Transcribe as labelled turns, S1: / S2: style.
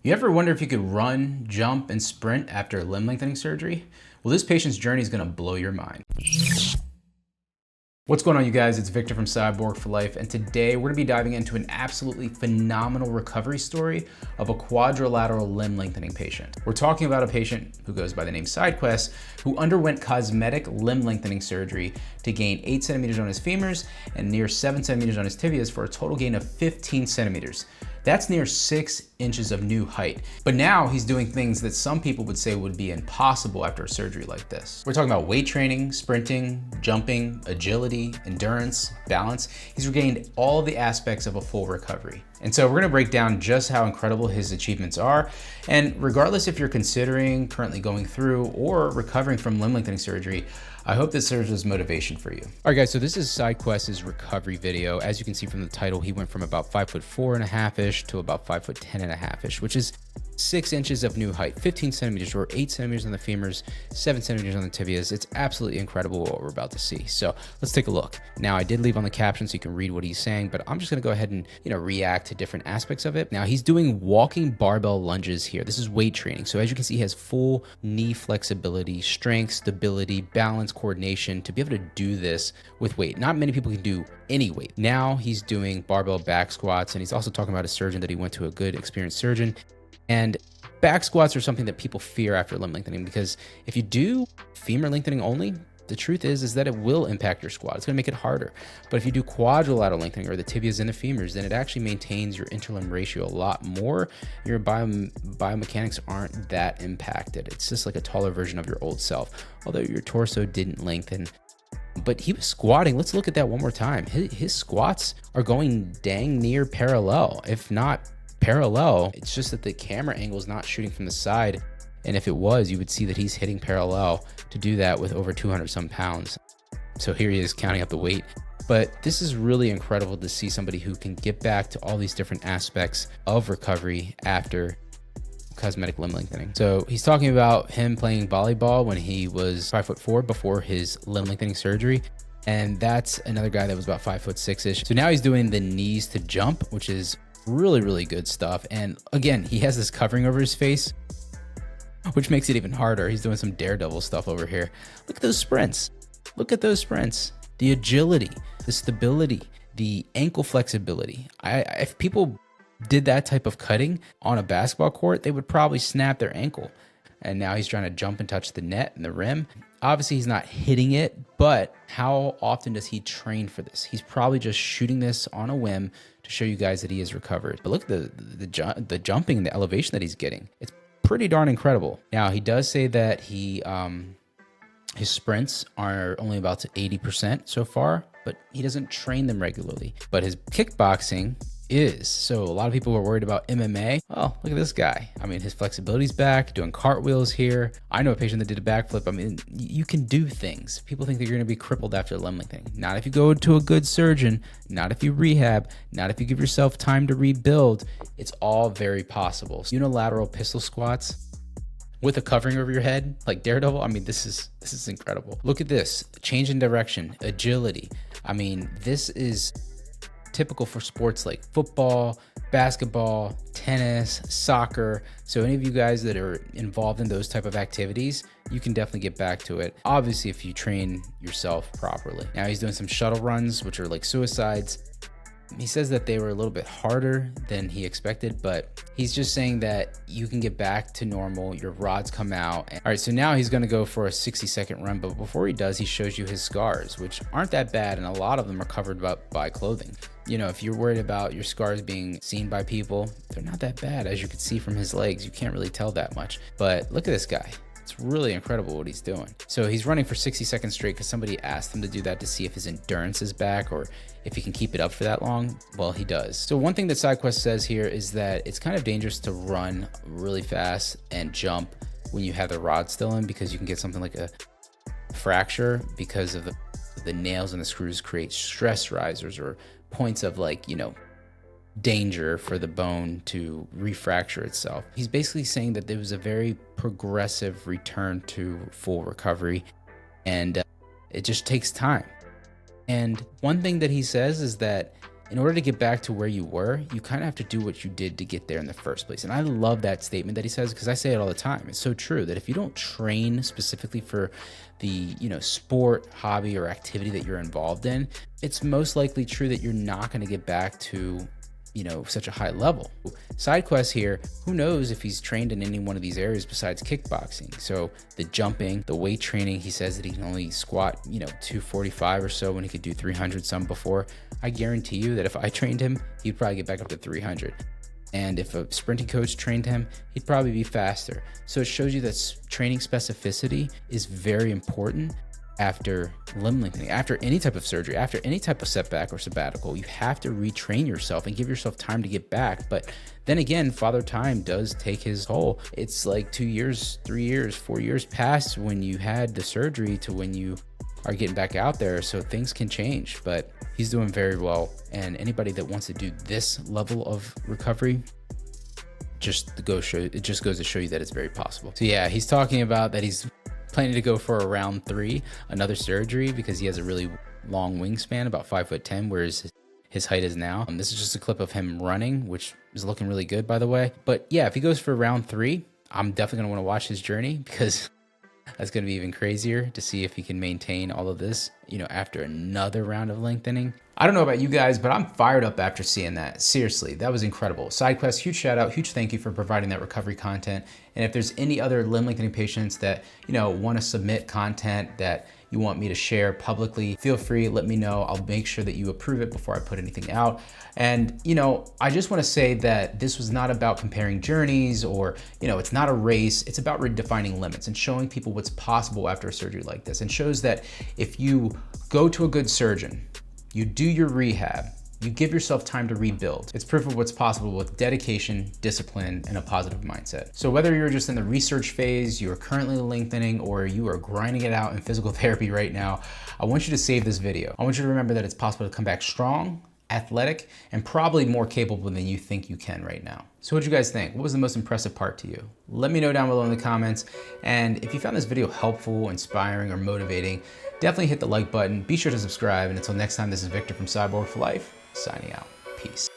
S1: You ever wonder if you could run, jump, and sprint after limb lengthening surgery? Well, this patient's journey is going to blow your mind. What's going on, you guys? It's Victor from Cyborg for Life, and today we're going to be diving into an absolutely phenomenal recovery story of a quadrilateral limb lengthening patient. We're talking about a patient who goes by the name SideQuest, who underwent cosmetic limb lengthening surgery to gain 8 centimeters on his femurs and near 7 centimeters on his tibias for a total gain of 15 centimeters. That's near 6 inches of new height. But now he's doing things that some people would say would be impossible after a surgery like this. We're talking about weight training, sprinting, jumping, agility, endurance, balance. He's regained all of the aspects of a full recovery. And so we're gonna break down just how incredible his achievements are. And regardless if you're considering, currently going through, or recovering from limb lengthening surgery, I hope this serves as motivation for you. All right, guys, so this is SideQuest's recovery video. As you can see from the title, he went from about 5'4.5"-ish to about 5'10.5"-ish, which is 6 inches of new height, 15 centimeters or 8 centimeters on the femurs, 7 centimeters on the tibias. It's absolutely incredible what we're about to see. So let's take a look. Now, I did leave on the caption so you can read what he's saying, but I'm just gonna go ahead and react to different aspects of it. Now, he's doing walking barbell lunges here. This is weight training. So as you can see, he has full knee flexibility, strength, stability, balance, coordination to be able to do this with weight. Not many people can do any weight. Now he's doing barbell back squats, and he's also talking about a surgeon that he went to, a good experienced surgeon. And back squats are something that people fear after limb lengthening, because if you do femur lengthening only, the truth is that it will impact your squat. It's gonna make it harder. But if you do quadrilateral lengthening, or the tibias and the femurs, then it actually maintains your interlimb ratio a lot more. Your biomechanics aren't that impacted. It's just like a taller version of your old self, although your torso didn't lengthen. But he was squatting. Let's look at that one more time. His squats are going dang near parallel, if not parallel. It's just that the camera angle is not shooting from the side, and if it was, you would see that he's hitting parallel to do that with over 200 some pounds. So here he is counting up the weight. But this is really incredible to see somebody who can get back to all these different aspects of recovery after cosmetic limb lengthening. So he's talking about him playing volleyball when he was 5'4" before his limb lengthening surgery. And that's another guy that was about 5'6"-ish. So now he's doing the knees to jump, which is really, really good stuff. And again, he has this covering over his face, which makes it even harder. He's doing some daredevil stuff over here. Look at those sprints. Look at those sprints. The agility, the stability, the ankle flexibility. If people did that type of cutting on a basketball court, they would probably snap their ankle. And now he's trying to jump and touch the net and the rim. Obviously, he's not hitting it, but how often does he train for this? He's probably just shooting this on a whim to show you guys that he has recovered. But look at the jumping and the elevation that he's getting. It's pretty darn incredible. Now, he does say that his sprints are only about to 80% so far, but he doesn't train them regularly. But his kickboxing is. So a lot of people were worried about MMA. Oh, look at this guy. I mean, his flexibility's back, doing cartwheels here. I know a patient that did a backflip. I mean, you can do things. People think that you're gonna be crippled after limb lengthening. Not if you go to a good surgeon, not if you rehab, not if you give yourself time to rebuild. It's all very possible. Unilateral pistol squats with a covering over your head, like Daredevil. I mean, this is incredible. Look at this, change in direction, agility. I mean, this is typical for sports like football, basketball, tennis, soccer. So any of you guys that are involved in those type of activities, you can definitely get back to it. Obviously, if you train yourself properly. Now he's doing some shuttle runs, which are like suicides. He says that they were a little bit harder than he expected, but he's just saying that you can get back to normal, your rods come out. All right, so now he's gonna go for a 60-second run, but before he does, he shows you his scars, which aren't that bad, and a lot of them are covered by clothing. You know, if you're worried about your scars being seen by people, they're not that bad. As you can see from his legs, you can't really tell that much. But look at this guy. It's really incredible what he's doing. So he's running for 60 seconds straight because somebody asked him to do that to see if his endurance is back or if he can keep it up for that long. Well, he does. So one thing that SideQuest says here is that it's kind of dangerous to run really fast and jump when you have the rod still in, because you can get something like a fracture because of the nails and the screws create stress risers, or points of, like, danger for the bone to refracture itself. He's basically saying that there was a very progressive return to full recovery, and it just takes time. And one thing that he says is that in order to get back to where you were, you kind of have to do what you did to get there in the first place. And I love that statement that he says, because I say it all the time. It's so true that if you don't train specifically for the, sport, hobby, or activity that you're involved in, it's most likely true that you're not going to get back to such a high level. SideQuest here, who knows if he's trained in any one of these areas besides kickboxing. So the jumping, the weight training, he says that he can only squat, 245 or so when he could do 300 some before. I guarantee you that if I trained him, he'd probably get back up to 300. And if a sprinting coach trained him, he'd probably be faster. So it shows you that training specificity is very important. After limb lengthening, after any type of surgery, after any type of setback or sabbatical, you have to retrain yourself and give yourself time to get back. But then again, Father Time does take his toll. It's like 2 years, 3 years, 4 years past when you had the surgery to when you are getting back out there. So things can change, but he's doing very well. And anybody that wants to do this level of recovery, it just goes to show you that it's very possible. So yeah, he's talking about that he's planning to go for a round 3, another surgery, because he has a really long wingspan, about 5'10", whereas his height is now. This is just a clip of him running, which is looking really good, by the way. But yeah, if he goes for round 3, I'm definitely gonna want to watch his journey, because that's gonna be even crazier to see if he can maintain all of this, after another round of lengthening. I don't know about you guys, but I'm fired up after seeing that. Seriously, that was incredible. SideQuest, huge shout out, huge thank you for providing that recovery content. And if there's any other limb lengthening patients that, want to submit content that you want me to share publicly, feel free, let me know. I'll make sure that you approve it before I put anything out. And, I just want to say that this was not about comparing journeys or, it's not a race. It's about redefining limits and showing people what's possible after a surgery like this, and shows that if you go to a good surgeon, you do your rehab, you give yourself time to rebuild. It's proof of what's possible with dedication, discipline, and a positive mindset. So whether you're just in the research phase, you're currently lengthening, or you are grinding it out in physical therapy right now, I want you to save this video. I want you to remember that it's possible to come back strong, athletic, and probably more capable than you think you can right now. So what'd you guys think? What was the most impressive part to you? Let me know down below in the comments. And if you found this video helpful, inspiring, or motivating, definitely hit the like button. Be sure to subscribe. And until next time, this is Victor from Cyborg for Life, signing out. Peace.